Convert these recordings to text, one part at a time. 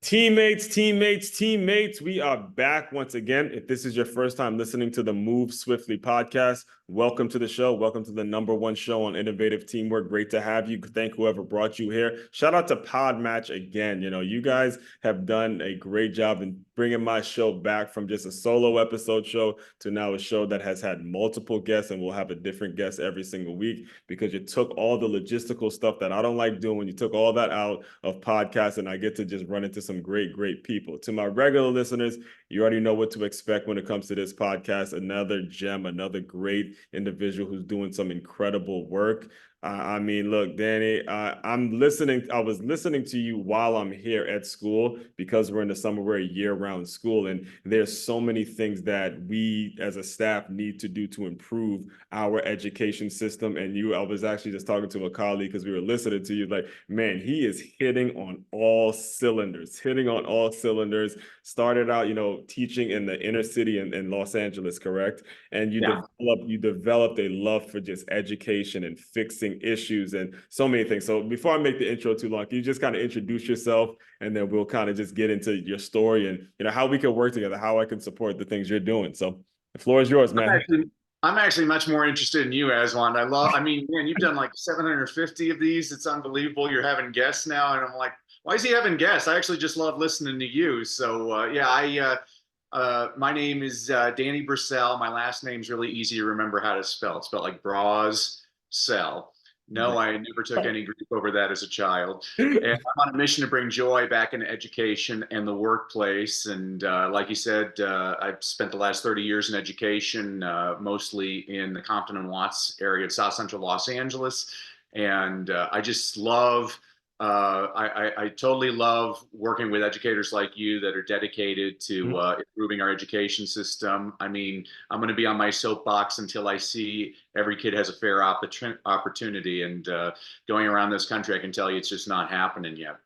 Teammates, we are back once again. If this is your first time listening to the Move Swiftly podcast, welcome to the show. Welcome to the #1 show on innovative teamwork. Great to have you. Thank whoever brought you here. Shout out to Podmatch again. You guys have done a great job in bringing my show back from just a solo episode show to now a show that has had multiple guests, and we'll have a different guest every single week because you took all the logistical stuff that I don't like doing. You took all that out of podcasts, and I get to just run into some great people. To my regular listeners, you already know what to expect when it comes to this podcast. Another gem, another great individual who's doing some incredible work. Look, Danny, I was listening to you while I'm here at school because we're in the summer, we're a year-round school, and there's so many things that we as a staff need to do to improve our education system. And I was actually just talking to a colleague because we were listening to you, like, man, he is hitting on all cylinders. Started out, teaching in the inner city in Los Angeles, correct? And you developed a love for just education and fixing issues and so many things. So before I make the intro too long, can you just kind of introduce yourself, and then we'll kind of just get into your story and how we can work together, how I can support the things you're doing. So the floor is yours, man. I'm actually much more interested in you, Aswand. Man, you've done like 750 of these. It's unbelievable. You're having guests now, and I'm like, why is he having guests? I actually just love listening to you. So my name is Danny Brassell. My last name's really easy to remember how to spell. It's spelled like Brassell. No, I never took any grief over that as a child. And I'm on a mission to bring joy back into education and the workplace. And like you said, I've spent the last 30 years in education, mostly in the Compton and Watts area of South Central Los Angeles. And I just love I totally love working with educators like you that are dedicated to improving our education system. I mean, I'm going to be on my soapbox until I see every kid has a fair opportunity. And going around this country, I can tell you it's just not happening yet.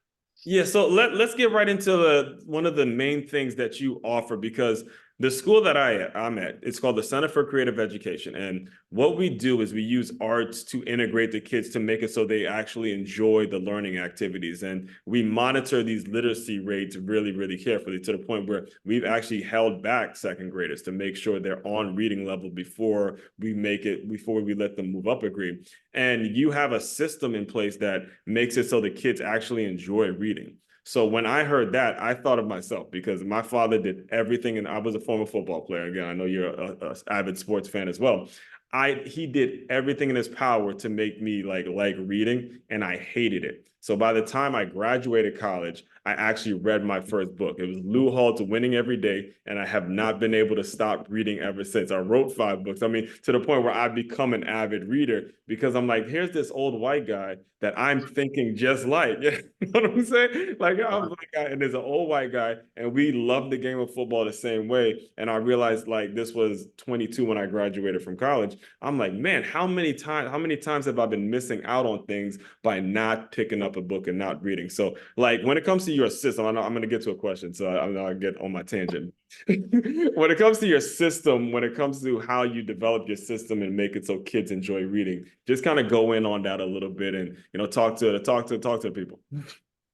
Yeah, so let's get right into one of the main things that you offer, because the school that I'm at, it's called the Center for Creative Education. And what we do is we use arts to integrate the kids to make it so they actually enjoy the learning activities. And we monitor these literacy rates really carefully, to the point where we've actually held back second graders to make sure they're on reading level before we let them move up a grade. And you have a system in place that makes it so the kids actually enjoy reading. So when I heard that, I thought of myself, because my father did everything, and I was a former football player. Again, I know you're a avid sports fan as well. He did everything in his power to make me like reading, and I hated it. So by the time I graduated college, I actually read my first book. It was Lou Holt's Winning Every Day, and I have not been able to stop reading ever since. I wrote 5 books. I mean, to the point where I've become an avid reader, because I'm like, here's this old white guy that I'm thinking just like. You know what I'm saying? Like, I'm a black guy, and there's an old white guy, and we love the game of football the same way. And I realized, like, this was 22 when I graduated from college. I'm like, man, how many times have I been missing out on things by not picking up a book and not reading? So, like, when it comes to your system, I'm going to get to a question, so I'll get on my tangent. When it comes to your system, when it comes to how you develop your system and make it so kids enjoy reading, just kind of go in on that a little bit, and talk to people.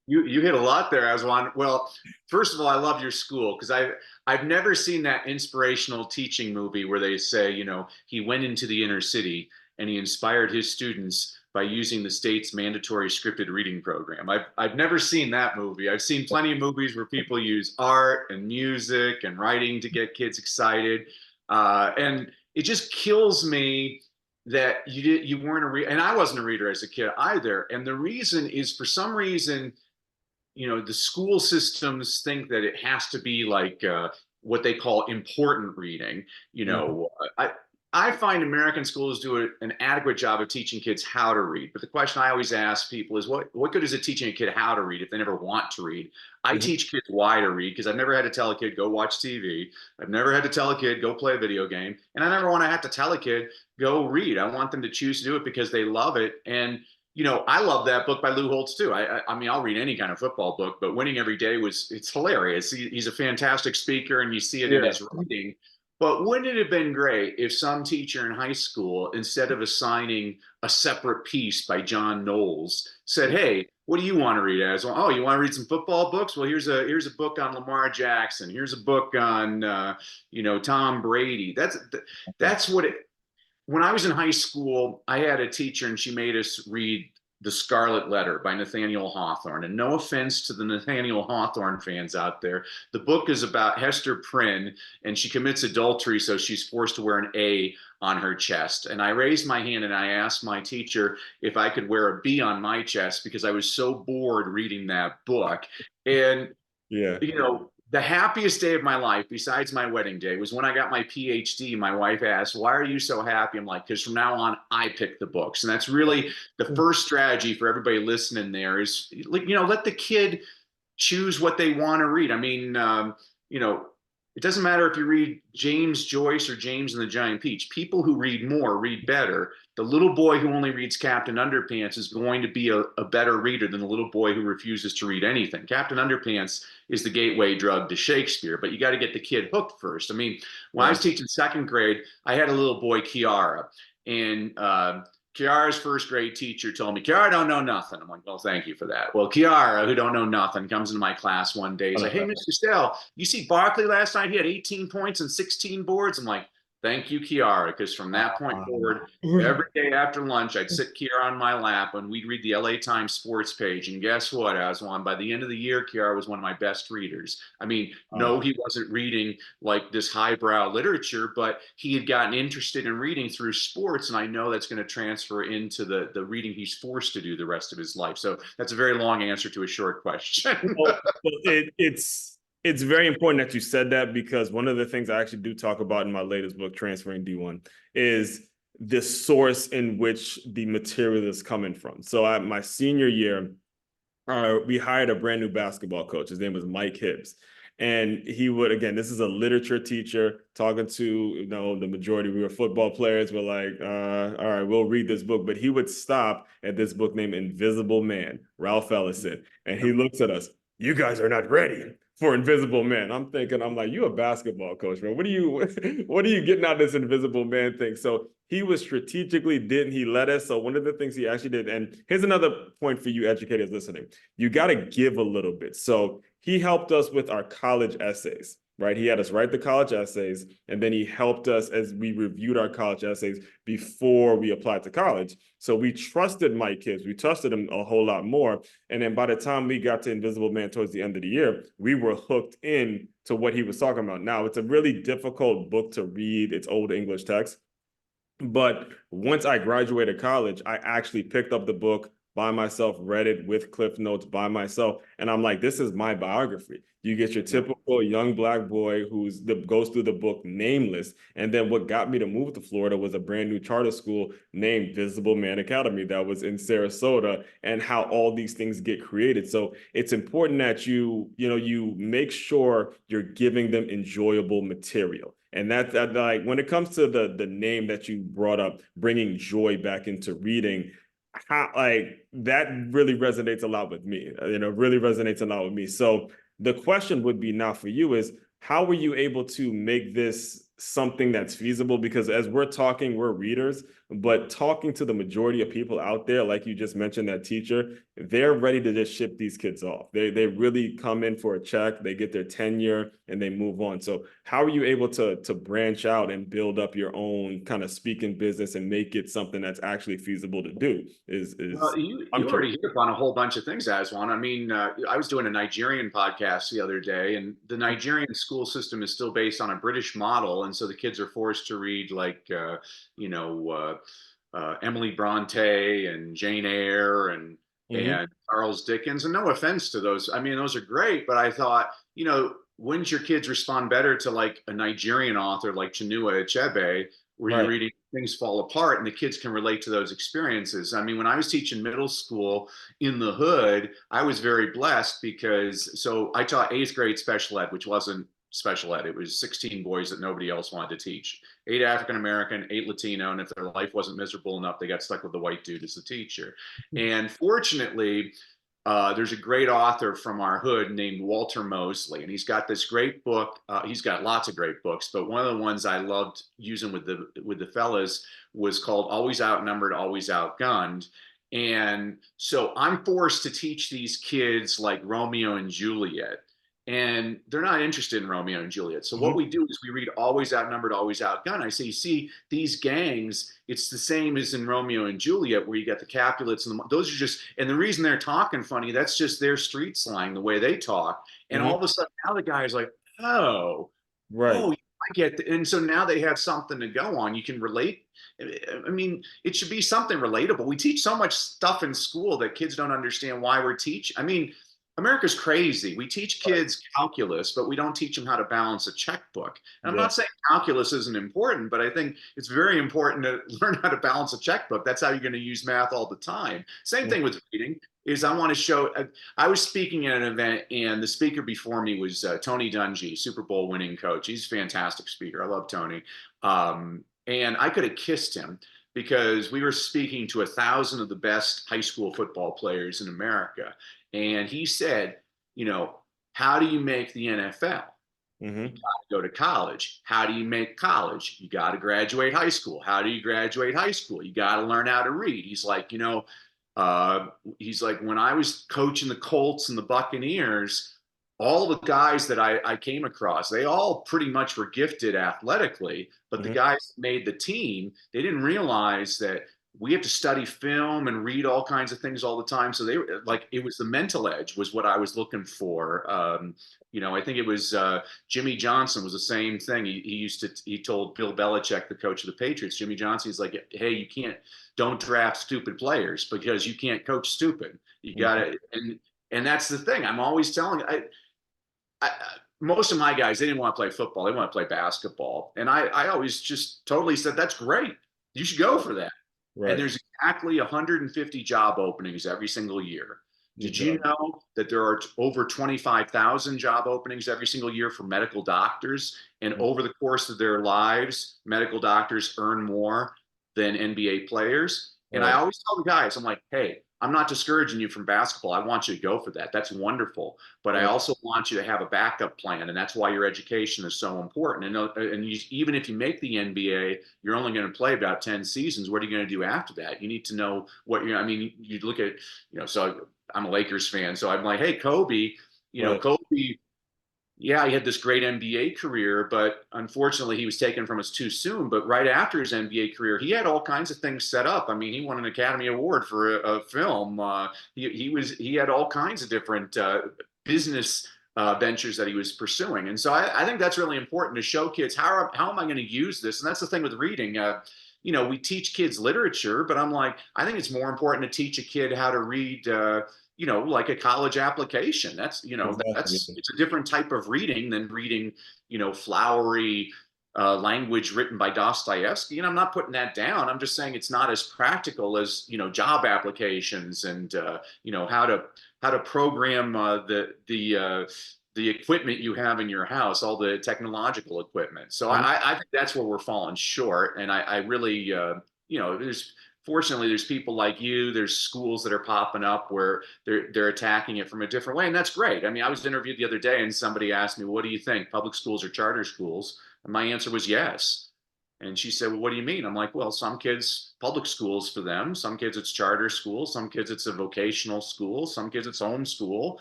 You hit a lot there, Aswan. Well, first of all, I love your school, because I've never seen that inspirational teaching movie where they say, he went into the inner city and he inspired his students by using the state's mandatory scripted reading program. I've never seen that movie. I've seen plenty of movies where people use art and music and writing to get kids excited, and it just kills me that you weren't a reader, and I wasn't a reader as a kid either. And the reason is, for some reason, the school systems think that it has to be like what they call important reading. I find American schools do an adequate job of teaching kids how to read. But the question I always ask people is, what good is it teaching a kid how to read if they never want to read? I teach kids why to read, because I've never had to tell a kid, go watch TV. I've never had to tell a kid, go play a video game. And I never want to have to tell a kid, go read. I want them to choose to do it because they love it. And I love that book by Lou Holtz too. I mean, I'll read any kind of football book, but Winning Every Day it's hilarious. He's a fantastic speaker, and you see it in his writing. But wouldn't it have been great if some teacher in high school, instead of assigning a separate piece by John Knowles, said, hey, what do you want to read as well? Oh, you want to read some football books? Well, here's a book on Lamar Jackson. Here's a book on Tom Brady. That's what it. When I was in high school, I had a teacher and she made us read The Scarlet Letter by Nathaniel Hawthorne. And no offense to the Nathaniel Hawthorne fans out there, the book is about Hester Prynne and she commits adultery, so she's forced to wear an A on her chest. And I raised my hand and I asked my teacher if I could wear a B on my chest because I was so bored reading that book. And Yeah. The happiest day of my life, besides my wedding day, was when I got my PhD. My wife asked, "Why are you so happy?" I'm like, "Because from now on, I pick the books." And that's really the first strategy for everybody listening there is, let the kid choose what they want to read. I mean, it doesn't matter if you read James Joyce or James and the Giant Peach. People who read more read better. The little boy who only reads Captain Underpants is going to be a better reader than the little boy who refuses to read anything. Captain Underpants is the gateway drug to Shakespeare, but you got to get the kid hooked first. I mean, when I was teaching second grade, I had a little boy, Kiara, and Kiara's first grade teacher told me, "Kiara don't know nothing." I'm like, "Well, thank you for that." Well, Kiara, who don't know nothing, comes into my class one day. He's like, "Hey, Mr. Stell, you see Barkley last night? He had 18 points and 16 boards." I'm like, "Thank you, Kiara," because from that point forward, every day after lunch, I'd sit Kiara on my lap and we'd read the LA Times sports page. And guess what, Aswan? By the end of the year, Kiara was one of my best readers. I mean, no, he wasn't reading like this highbrow literature, but he had gotten interested in reading through sports. And I know that's going to transfer into the reading he's forced to do the rest of his life. So that's a very long answer to a short question. Well, it's very important that you said that, because one of the things I actually do talk about in my latest book, Transferring D1, is the source in which the material is coming from. So my senior year, we hired a brand new basketball coach. His name was Mike Hibbs. And he would, again, this is a literature teacher talking to, the majority, we were football players. We're like, all right, we'll read this book. But he would stop at this book named Invisible Man, Ralph Ellison. And he looks at us, "You guys are not ready for Invisible Man." I'm like, you a basketball coach, man. What are you getting out of this Invisible Man thing? So he was strategically, he let us. So one of the things he actually did, and here's another point for you educators listening, you got to give a little bit. So he helped us with our college essays, right? He had us write the college essays, and then he helped us as we reviewed our college essays before we applied to college. So we trusted Mike Hibbs. We trusted him a whole lot more. And then by the time we got to Invisible Man towards the end of the year, we were hooked in to what he was talking about. Now, it's a really difficult book to read. It's old English text. But once I graduated college, I actually picked up the book by myself, read it with Cliff Notes by myself. And I'm like, this is my biography. You get your typical young Black boy goes through the book nameless. And then what got me to move to Florida was a brand new charter school named Visible Man Academy that was in Sarasota, and how all these things get created. So it's important that you make sure you're giving them enjoyable material. And that like, when it comes to the name that you brought up, bringing joy back into reading, that really resonates a lot with me. Really resonates a lot with me. So the question would be now for you is, how were you able to make this something that's feasible? Because as we're talking, we're readers, but talking to the majority of people out there, like you just mentioned, that teacher, they're ready to just ship these kids off. They really come in for a check, they get their tenure, and they move on. So how are you able to branch out and build up your own kind of speaking business and make it something that's actually feasible to do? You already hit upon a whole bunch of things, Aswan. I mean, I was doing a Nigerian podcast the other day, and the Nigerian school system is still based on a British model, and so the kids are forced to read like, Emily Bronte and Jane Eyre and Charles Dickens. And no offense to those, I mean, those are great, but I thought, wouldn't your kids respond better to like a Nigerian author like Chinua Achebe, where you're reading things fall apart and the kids can relate to those experiences? I mean, when I was teaching middle school in the hood, I was very blessed because I taught 8th grade special ed, which wasn't special ed. It was 16 boys that nobody else wanted to teach. 8 African American, 8 Latino, and if their life wasn't miserable enough, they got stuck with the white dude as the teacher. And fortunately, there's a great author from our hood named Walter Mosley, and he's got this great book. He's got lots of great books, but one of the ones I loved using with the fellas was called Always Outnumbered, Always Outgunned. And so I'm forced to teach these kids like Romeo and Juliet, and they're not interested in Romeo and Juliet. So what Mhm. we do is we read Always Outnumbered, Always Outgunned. I say, you see, these gangs, it's the same as in Romeo and Juliet, where you got the Capulets and those are just, and the reason they're talking funny, that's just their street slang, the way they talk. And all Mhm. of a sudden now the guy is like, oh, Right. oh, I get that. And so now they have something to go on. You can relate. I mean, it should be something relatable. We teach so much stuff in school that kids don't understand why we're teaching. I mean, America's crazy. We teach Right. kids calculus, but we don't teach them how to balance a checkbook. And I'm Yeah. not saying calculus isn't important, but I think it's very important to learn how to balance a checkbook. That's how you're going to use math all the time. Same Mhm. thing with reading is I want to show. I was speaking at an event, and the speaker before me was Tony Dungy, Super Bowl winning coach. He's a fantastic speaker. I love Tony. And I could have kissed him because we were speaking to 1,000 of the best high school football players in America. And he said, you know, how do you make the NFL? You got Mhm. to go to college. How do you make college? You got to graduate high school. How do you graduate high school? You got to learn how to read. He's like, uh, he's like, when I was coaching the Colts and the Buccaneers, all the guys that I came across, they all pretty much were gifted athletically, but the Mhm. guys that made the team, they didn't realize that we have to study film and read all kinds of things all the time. So they were like, it was the mental edge was what I was looking for. I think it was Jimmy Johnson was the same thing. He told Bill Belichick, the coach of the Patriots, Jimmy Johnson, he's like, hey, don't draft stupid players because you can't coach stupid. You got Mhm. to, and that's the thing. I'm always telling, I, most of my guys, they didn't want to play football. They want to play basketball. And I always just totally said, that's great. You should go for that. And Right. there's exactly 150 job openings every single year. Did you Exactly. know that there are over 25,000 job openings every single year for medical doctors? And Mhm. over the course of their lives, medical doctors earn more than NBA players. And I Right. always tell the guys, I'm like, hey, I'm not discouraging you from basketball. I want you to go for that. That's wonderful. But I Right. also want you to have a backup plan. And that's why your education is so important. Even if you make the NBA, you're only going to play about 10 seasons. What are you going to do after that? You need to know what I mean, you look at, so I'm a Lakers fan. So I'm like, hey, Kobe, Right. Kobe, yeah, he had this great NBA career, but unfortunately he was taken from us too soon. But right after his NBA career, he had all kinds of things set up. I mean, he won an Academy Award for a film. He had all kinds of different business ventures that he was pursuing. And so I think that's really important to show kids how am I going to use this? And that's the thing with reading. We teach kids literature, but I'm like, I think it's more important to teach a kid how to read like a college application. Exactly. It's a different type of reading than reading, flowery language written by Dostoevsky. And I'm not putting that down. I'm just saying it's not as practical as, job applications and, how to program the equipment you have in your house, all the technological equipment. So Mhm. I think that's where we're falling short. And I really, fortunately there's people like you, there's schools that are popping up where they're attacking it from a different way, and that's great. I mean, I was interviewed the other day and somebody asked me, what do you think, public schools or charter schools? And my answer was yes. And she said, well, what do you mean? I'm like, well, some kids, public schools for them, some kids it's charter school, some kids it's a vocational school, some kids it's homeschool.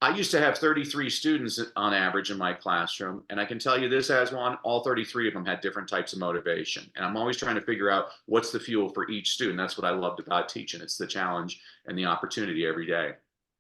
I used to have 33 students on average in my classroom. And I can tell you this, Aswan, all 33 of them had different types of motivation. And I'm always trying to figure out what's the fuel for each student. That's what I loved about teaching. It's the challenge and the opportunity every day.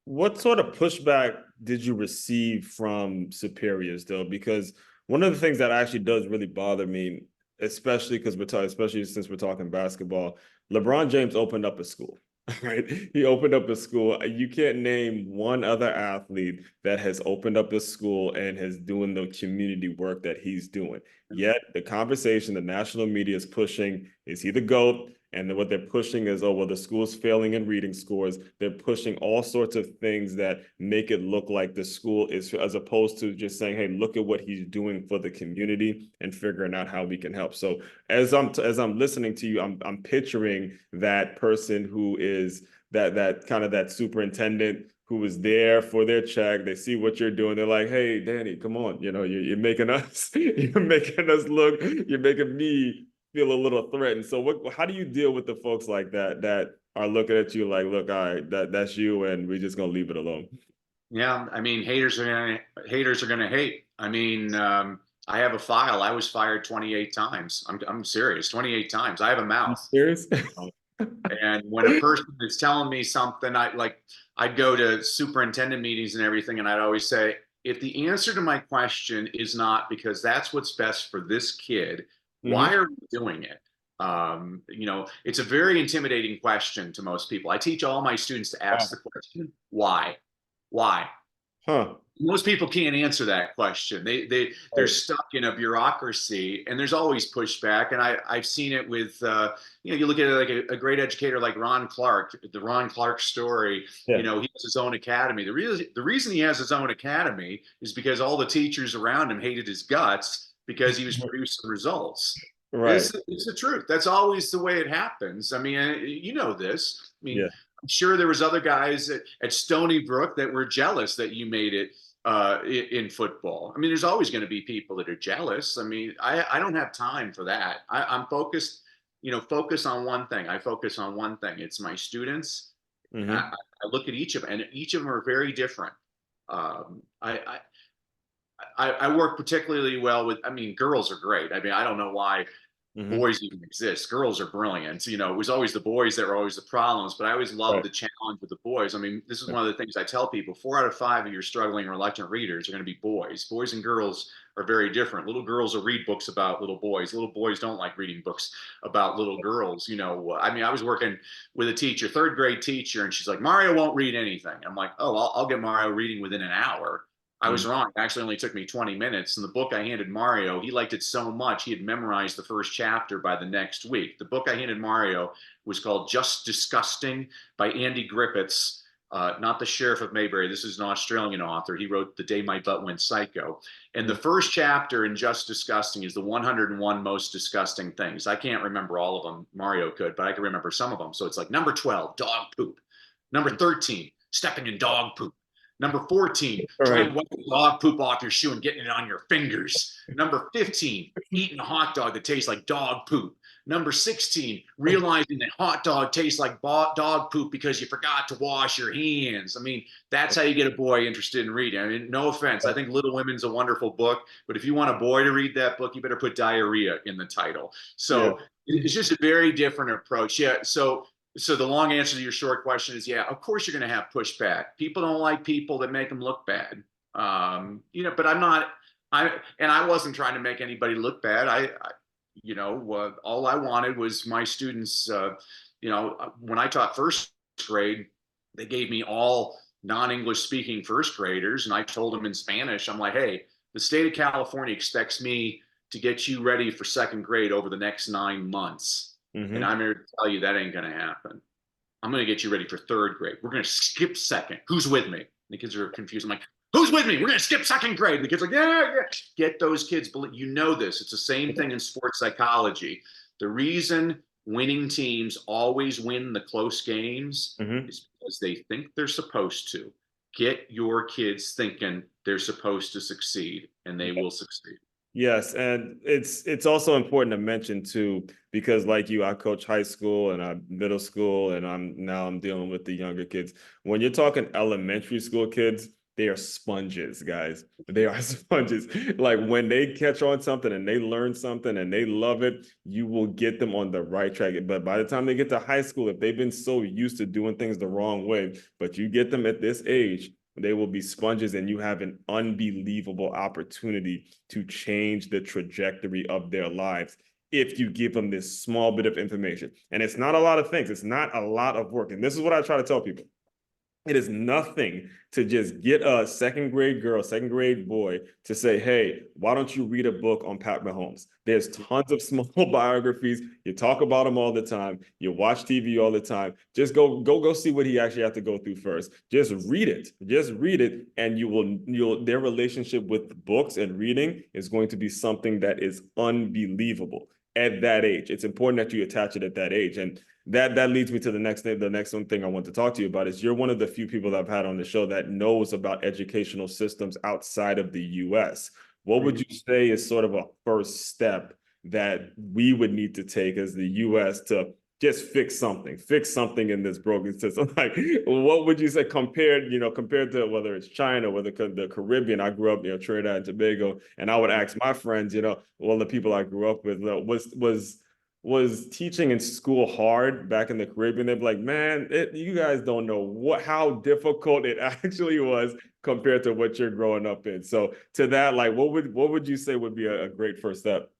What sort of pushback did you receive from superiors, though? Because one of the things that actually does really bother me, especially because especially since we're talking basketball, LeBron James opened up a school, right? He opened up a school. You can't name one other athlete that has opened up a school and has doing the community work that he's doing. Yet the conversation, the national media is pushing, is he the GOAT? And then what they're pushing is, oh, well, the school's failing in reading scores. They're pushing all sorts of things that make it look like the school is, as opposed to just saying, hey, look at what he's doing for the community and figuring out how we can help. So as I'm listening to you, I'm picturing that person who is that kind of that superintendent who is there for their check. They see what you're doing. They're like, hey, Danny, come on. You're making us, you're making us look, you're making me feel a little threatened. So how do you deal with the folks like that are looking at you like, look, all right, that's you, and we're just gonna leave it alone? Yeah, I mean, haters are gonna hate. I mean, I have a file. I was fired 28 times. I'm serious, 28 times. I have a You mouth. serious? And when a person is telling me something, I'd go to superintendent meetings and everything, and I'd always say, if the answer to my question is not because that's what's best for this kid, Hmm. why are we doing it? It's a very intimidating question to most people. I teach all my students to ask the Wow. question, why? Why? Huh. Most people can't answer that question. They're Right. stuck in a bureaucracy, and there's always pushback. And I've seen it with you look at it like a great educator like Ron Clark, the Ron Clark story. Yeah. He has his own academy. The reason he has his own academy is because all the teachers around him hated his guts because he was producing results. Right. It's the truth. That's always the way it happens. I mean, you know this. I mean, Yeah. I'm sure there was other guys at Stony Brook that were jealous that you made it in football. I mean, there's always going to be people that are jealous. I mean, I don't have time for that. I'm focused, focus on one thing. I focus on one thing. It's my students. Hmm. I look at each of them, and each of them are very different. Um, I, I work particularly well with, I mean, girls are great. I mean, I don't know why Hmm. boys even exist. Girls are brilliant. It was always the boys that were always the problems, but I always loved Right. the challenge with the boys. I mean, this is one of the things I tell people: 4 out of 5 of your struggling reluctant readers are going to be boys. Boys and girls are very different. Little girls will read books about little boys. Little boys don't like reading books about little girls. I mean, I was working with a teacher, third grade teacher, and she's like, Mario won't read anything. I'm like, oh, I'll get Mario reading within an hour. I was Mhm. wrong. It actually only took me 20 minutes. And the book I handed Mario, he liked it so much, he had memorized the first chapter by the next week. The book I handed Mario was called Just Disgusting by Andy Griffiths, not the Sheriff of Mayberry. This is an Australian author. He wrote The Day My Butt Went Psycho. And the first chapter in Just Disgusting is the 101 most disgusting things. I can't remember all of them. Mario could, but I can remember some of them. So it's like number 12, dog poop. Number 13, stepping in dog poop. Number 14, All trying right. to wipe the dog poop off your shoe and getting it on your fingers. Number 15, eating a hot dog that tastes like dog poop. Number 16, realizing that hot dog tastes like dog poop because you forgot to wash your hands. I mean, that's how you get a boy interested in reading. I mean, no offense. I think Little Women's a wonderful book, but if you want a boy to read that book, you better put diarrhea in the title. Yeah. So it's just a very different approach. Yeah. So the long answer to your short question is, yeah, of course you're going to have pushback. People don't like people that make them look bad. But I wasn't trying to make anybody look bad. All I wanted was my students, when I taught first grade, they gave me all non-English speaking first graders. And I told them in Spanish, I'm like, hey, the state of California expects me to get you ready for second grade over the next 9 months. And Hmm. I'm here to tell you that ain't going to happen. I'm going to get you ready for third grade. We're going to skip second. Who's with me? The kids are confused. I'm like, who's with me? We're going to skip second grade. And the kids are like, yeah, yeah. Get those kids. This. It's the same thing in sports psychology. The reason winning teams always win the close games Hmm. is because they think they're supposed to. Get your kids thinking they're supposed to succeed, and they will succeed. Yes, and it's also important to mention too, because like you, I coach high school and I'm middle school, and I'm dealing with the younger kids. When you're talking elementary school kids, they are sponges, guys. They are sponges. Like when they catch on something and they learn something and they love it, you will get them on the right track. But by the time they get to high school, if they've been so used to doing things the wrong way, but you get them at this age, they will be sponges, and you have an unbelievable opportunity to change the trajectory of their lives if you give them this small bit of information. And it's not a lot of things. It's not a lot of work. And this is what I try to tell people. It is nothing to just get a second grade girl, second grade boy to say, hey, why don't you read a book on Pat Mahomes? There's tons of small biographies. You talk about him all the time. You watch TV all the time. Just go see what he actually has to go through first. Just read it. Just read it. And their relationship with books and reading is going to be something that is unbelievable at that age. It's important that you attach it at that age. And that leads me to the next thing. The next one thing I want to talk to you about is you're one of the few people that I've had on the show that knows about educational systems outside of the US. What would you say is sort of a first step that we would need to take as the U.S. to just fix something in this broken system? Like, what would you say compared to whether it's China, whether the Caribbean? I grew up, Trinidad and Tobago, and I would ask my friends, all the people I grew up with, was teaching in school hard back in the Caribbean? They'd be like, man, you guys don't know how difficult it actually was compared to what you're growing up in. So to that, like, what would you say would be a great first step?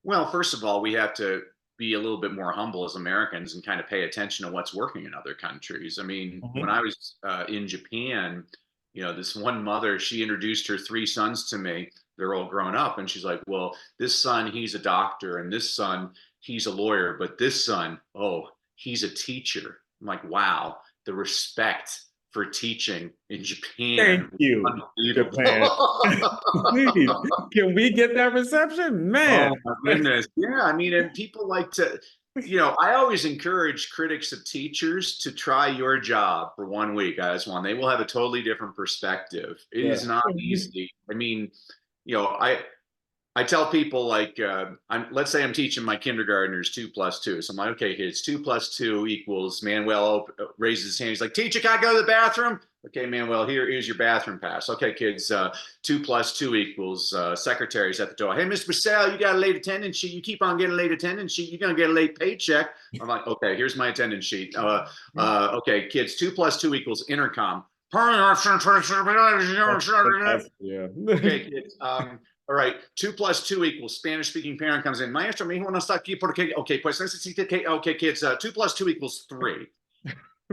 Well, first of all, we have to be a little bit more humble as Americans and kind of pay attention to what's working in other countries. I mean, when I was in Japan, this one mother, she introduced her three sons to me. They're all grown up, and she's like, well, this son, he's a doctor, and this son, he's a lawyer, but this son, oh, he's a teacher. I'm like, wow, the respect for teaching in Japan. Thank you, Japan. Please, can we get that reception, man? Oh my goodness. Yeah, I mean, and people like to, I always encourage critics of teachers to try your job for 1 week, Aswand. They will have a totally different perspective. It is not easy. I mean, I tell people, like, let's say I'm teaching my kindergartners 2 plus 2. So I'm like, okay, kids, 2 plus 2 equals, Manuel raises his hand. He's like, teacher, can I go to the bathroom? Okay, Manuel, here's your bathroom pass. Okay, kids, 2 plus 2 equals, secretary's at the door. Hey, Mr. Brassell, you got a late attendance sheet. You keep on getting a late attendance sheet. You're going to get a late paycheck. I'm like, okay, here's my attendance sheet. Okay, kids, 2 plus 2 equals intercom. Yeah. Okay, kids. All right, 2 plus 2 equals Spanish-speaking parent comes in. Maestro, me want to start aquí porque, okay, pues necesito que, okay, kids, 2 plus 2 equals 3.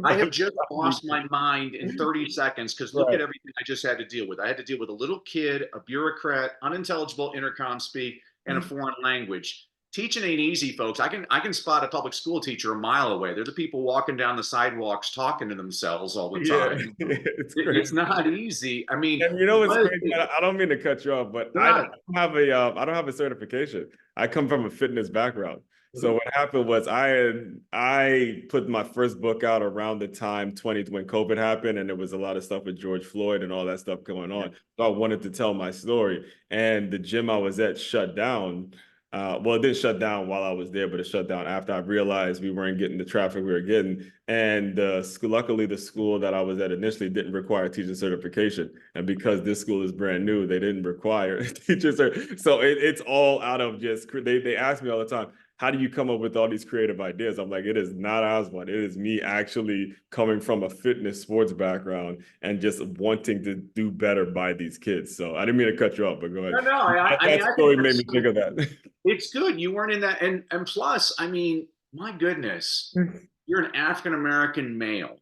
I have just lost my mind in 30 seconds because look at everything I just had to deal with. I had to deal with a little kid, a bureaucrat, unintelligible intercom speak, and a foreign language. Teaching ain't easy, folks. I can spot a public school teacher a mile away. They're the people walking down the sidewalks talking to themselves all the time. It's not easy. I mean, and it's crazy. I don't mean to cut you off, but I don't have a certification. I come from a fitness background. So what happened was I put my first book out around the time when COVID happened, and there was a lot of stuff with George Floyd and all that stuff going on. So I wanted to tell my story, and the gym I was at shut down. Well, it didn't shut down while I was there, but it shut down after I realized we weren't getting the traffic we were getting. And luckily, the school that I was at initially didn't require teacher certification. And because this school is brand new, they didn't require teacher certification. So it's all out of just, they ask me all the time, how do you come up with all these creative ideas? I'm like, it is not Aswand. It is me actually coming from a fitness sports background and just wanting to do better by these kids. So I didn't mean to cut you off, but go ahead. That story made me think of that. It's good. You weren't in that. And plus, I mean, my goodness, you're an African-American male.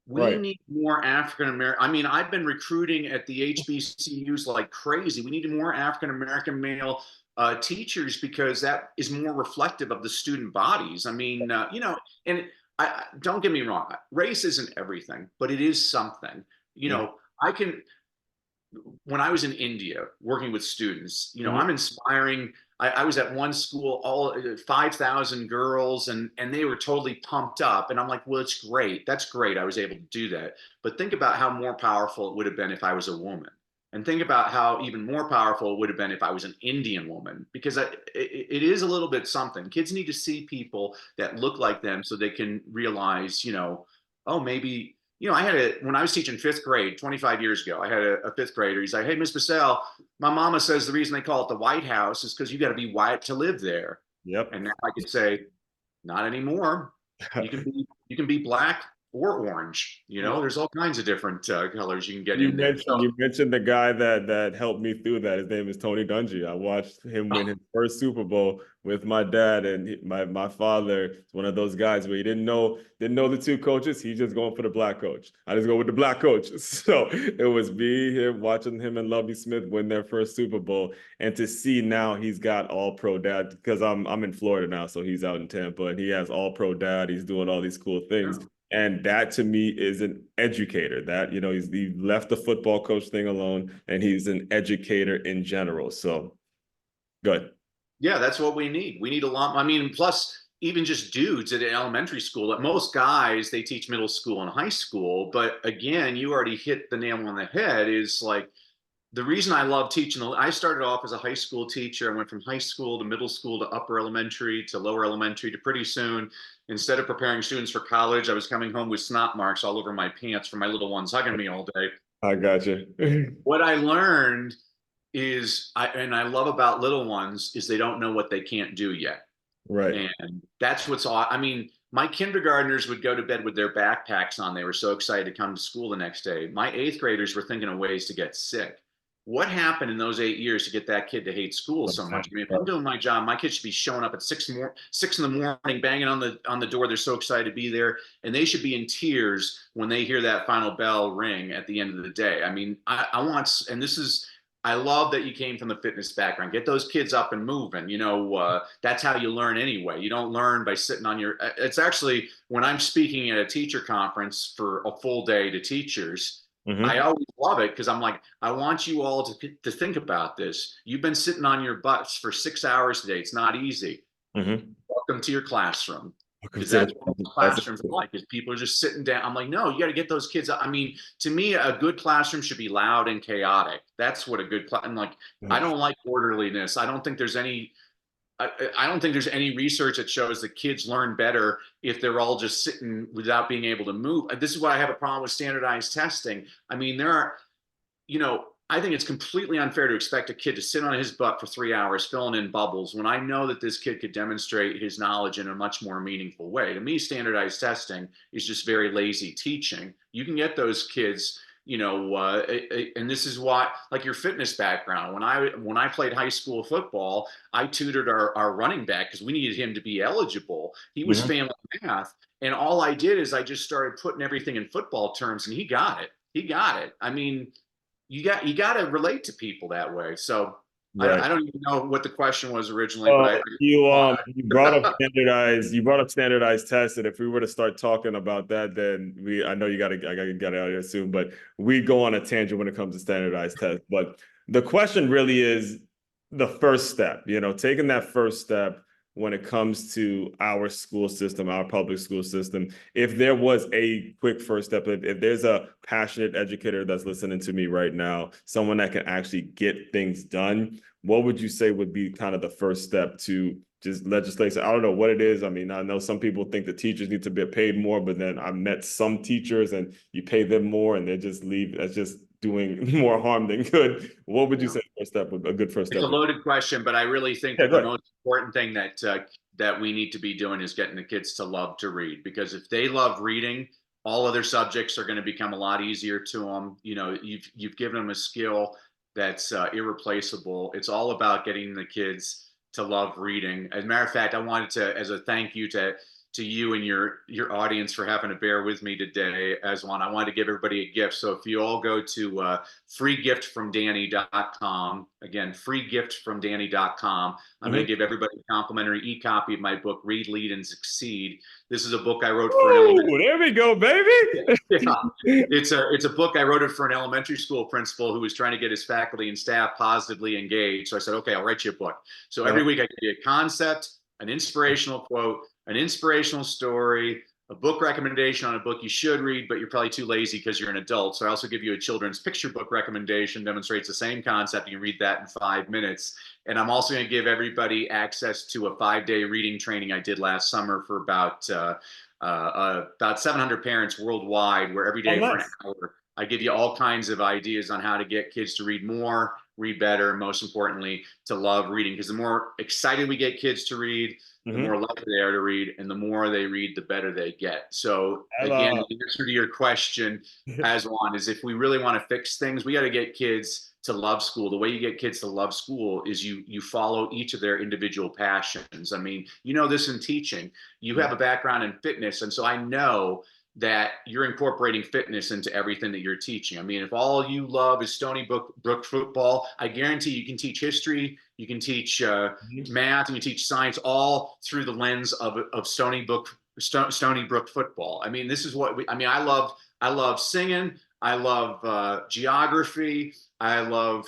We need more African-American. I mean, I've been recruiting at the HBCUs like crazy. We need more African-American male teachers because that is more reflective of the student bodies. I mean, and don't get me wrong, race isn't everything, but it is something. When I was in India working with students, I'm inspiring. I was at one school, all 5,000 girls, and they were totally pumped up. And I'm like, well, it's great. That's great. I was able to do that. But think about how more powerful it would have been if I was a woman. And think about how even more powerful it would have been if I was an Indian woman, because it is a little bit something. Kids need to see people that look like them so they can realize, oh, maybe, when I was teaching 5th grade 25 years ago, I had a 5th grader. He's like, hey, Ms. Brassell, my mama says the reason they call it the White House is because you got to be white to live there. Yep. And now I could say, not anymore. You can be black or orange. There's all kinds of different colors you can get in there. You mentioned the guy that helped me through that. His name is Tony Dungy. I watched him win his first Super Bowl with my dad, and my father is one of those guys where he didn't know the two coaches. He's just going for the black coach. I just go with the black coach. So it was me, him, watching him and Lovie Smith win their first Super Bowl, and to see now he's got all pro dad, because I'm in Florida now, so he's out in Tampa, and he has all pro dad. He's doing all these cool things. And that to me is an educator. That, he left the football coach thing alone, and he's an educator in general. So good. Yeah, that's what we need. We need a lot. I mean, plus even just dudes at elementary school. At most guys, they teach middle school and high school. But again, you already hit the nail on the head. Is like, the reason I love teaching, I started off as a high school teacher. I went from high school to middle school to upper elementary to lower elementary to pretty soon, instead of preparing students for college, I was coming home with snot marks all over my pants from my little ones hugging me all day. I got you. What I learned is, and I love about little ones, is they don't know what they can't do yet. Right. And that's what's all, I mean, my kindergartners would go to bed with their backpacks on. They were so excited to come to school the next day. My eighth graders were thinking of ways to get sick. What happened in those 8 years to get that kid to hate school so much? I mean, if I'm doing my job, my kid should be showing up at 6 in the morning, banging on the door. They're so excited to be there, and they should be in tears when they hear that final bell ring at the end of the day. I mean, I want, and this is, I love that you came from the fitness background. Get those kids up and moving. You know, that's how you learn anyway. You don't learn by sitting on your. It's actually, when I'm speaking at a teacher conference for a full day to teachers, I always love it, because I'm like, I want you all to think about this. You've been sitting on your butts for 6 hours today. It's not easy. Welcome to your classroom. Because that's what classrooms are like, is people are just sitting down. I'm like, no, you got to get those kids. I mean, to me, a good classroom should be loud and chaotic. That's what a good class. I'm like, I don't like orderliness. I don't think there's any. I don't think there's any research that shows that kids learn better if they're all just sitting without being able to move. This is why I have a problem with standardized testing. I mean, there are, you know, I think it's completely unfair to expect a kid to sit on his butt for 3 hours filling in bubbles when I know that this kid could demonstrate his knowledge in a much more meaningful way. To me, standardized testing is just very lazy teaching. You can get those kids, you know, and this is why, like your fitness background. When I played high school football, I tutored our running back because we needed him to be eligible. He was failing math, and all I did is I just started putting everything in football terms, and he got it. He got it. I mean, you got to relate to people that way. So Right. I don't even know what the question was originally, but you brought up standardized tests, and if we were to start talking about that, then I know I gotta get out of here soon, but we go on a tangent when it comes to standardized tests. But the question really is the first step, you know, taking that first step when it comes to our school system, our public school system. If there was a quick first step, if there's a passionate educator that's listening to me right now, someone that can actually get things done, what would you say would be kind of the first step to just legislation? I don't know what it is. I mean, I know some people think the teachers need to be paid more, but then I met some teachers and you pay them more and they just leave. That's just doing more harm than good. What would you say first step, a good first step? It's a loaded question, but I really think that the most important thing that we need to be doing is getting the kids to love to read, because if they love reading, all other subjects are going to become a lot easier to them. You know, you've given them a skill that's irreplaceable. It's all about getting the kids to love reading. As a matter of fact, I wanted to, as a thank you to you and your audience for having to bear with me today, Aswand, I wanted to give everybody a gift. So if you all go to freegiftfromdanny.com, again, freegiftfromdanny.com, I'm going to give everybody a complimentary e-copy of my book, Read, Lead, and Succeed. This is a book I wrote for an elementary. There we go, baby. Yeah. It's a book I wrote it for an elementary school principal who was trying to get his faculty and staff positively engaged. So I said, okay, I'll write you a book. So every week I give you a concept, an inspirational quote, an inspirational story, a book recommendation on a book you should read, but you're probably too lazy because you're an adult. So I also give you a children's picture book recommendation, demonstrates the same concept. You can read that in 5 minutes. And I'm also going to give everybody access to a 5-day reading training I did last summer for about 700 parents worldwide, where every day for an hour, I give you all kinds of ideas on how to get kids to read more, read better, and most importantly, to love reading. Because the more excited we get kids to read, the more likely they are to read, and the more they read, the better they get. So again, the answer to your question, Aswand, is if we really want to fix things, we got to get kids to love school. The way you get kids to love school is you follow each of their individual passions. I mean, you know this in teaching. You have a background in fitness, and so I know that you're incorporating fitness into everything that you're teaching. I mean, if all you love is Stony Brook football, I guarantee you can teach history, you can teach math, and you teach science, all through the lens of Stony Brook football. I mean, this is what I love singing, I love geography. I love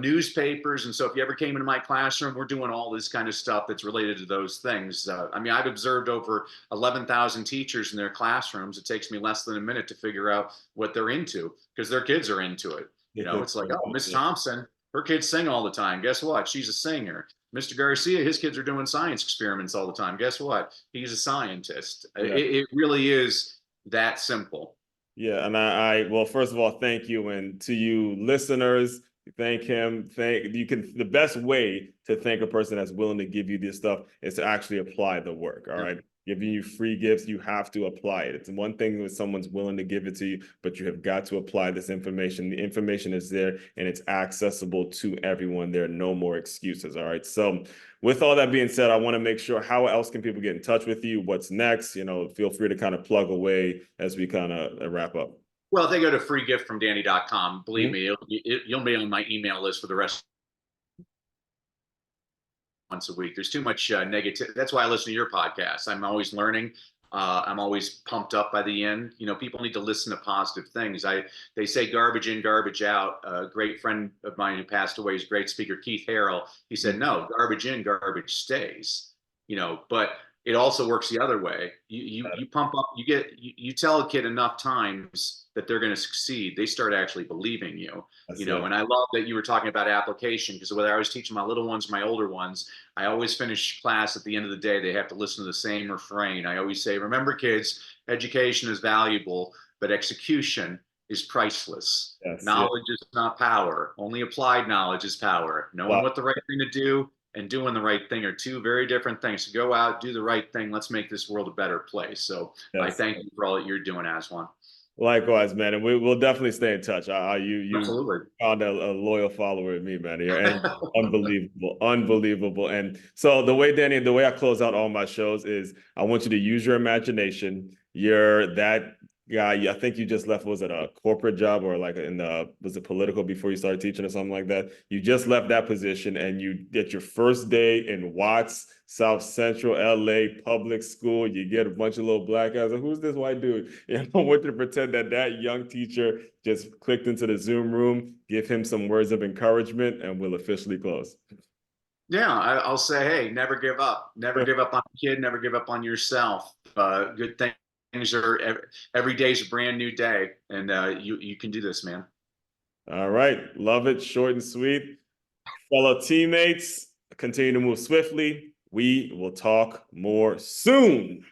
newspapers. And so if you ever came into my classroom, we're doing all this kind of stuff that's related to those things. I mean, I've observed over 11,000 teachers in their classrooms. It takes me less than a minute to figure out what they're into because their kids are into it. You know, it's like, oh, Miss Thompson, her kids sing all the time. Guess what? She's a singer. Mr. Garcia, his kids are doing science experiments all the time. Guess what? He's a scientist. Yeah. It really is that simple. Yeah, and well, first of all, thank you, and to you listeners, thank him. The best way to thank a person that's willing to give you this stuff is to actually apply the work. All right, giving you free gifts, you have to apply it. It's one thing when someone's willing to give it to you, but you have got to apply this information. The information is there and it's accessible to everyone. There are no more excuses. All right, so with all that being said, I want to make sure, how else can people get in touch with you? What's next? You know, feel free to kind of plug away as we kind of wrap up. Well, if they go to freegiftfromdanny.com, believe me, you'll be on my email list for the rest once a week. There's too much negative. That's why I listen to your podcast. I'm always learning. I'm always pumped up by the end. You know, people need to listen to positive things. They say garbage in, garbage out. A great friend of mine who passed away is great speaker 𝐇𝐎𝐿. He said, no, garbage in, garbage stays. You know, but it also works the other way. You pump up. You tell a kid enough times that they're going to succeed. They start actually believing you. You know, and I love that you were talking about application, because whether I was teaching my little ones or my older ones, I always finish class at the end of the day. They have to listen to the same refrain. I always say, remember, kids, education is valuable, but execution is priceless. Knowledge is not power. Only applied knowledge is power. Knowing what the right thing to do and doing the right thing are two very different things. So go out, do the right thing. Let's make this world a better place. So I thank you for all that you're doing, Aswand. Likewise, man, and we'll definitely stay in touch. You Absolutely found a loyal follower in me, man. You're unbelievable, unbelievable. And so the way, Danny, the way I close out all my shows is I want you to use your imagination. You're that guy. I think you just left. Was it a corporate job or like was it political before you started teaching or something like that? You just left that position and you get your first day in Watts, South Central LA public school. You get a bunch of little black guys. Like, who's this white dude? You know, I want you to pretend that young teacher just clicked into the Zoom room, give him some words of encouragement, and we'll officially close. Yeah, I'll say, hey, never give up. Never give up on the kid. Never give up on yourself. Good things are every day is a brand new day, and you can do this, man. All right, love it. Short and sweet. Fellow teammates, continue to move swiftly. We will talk more soon.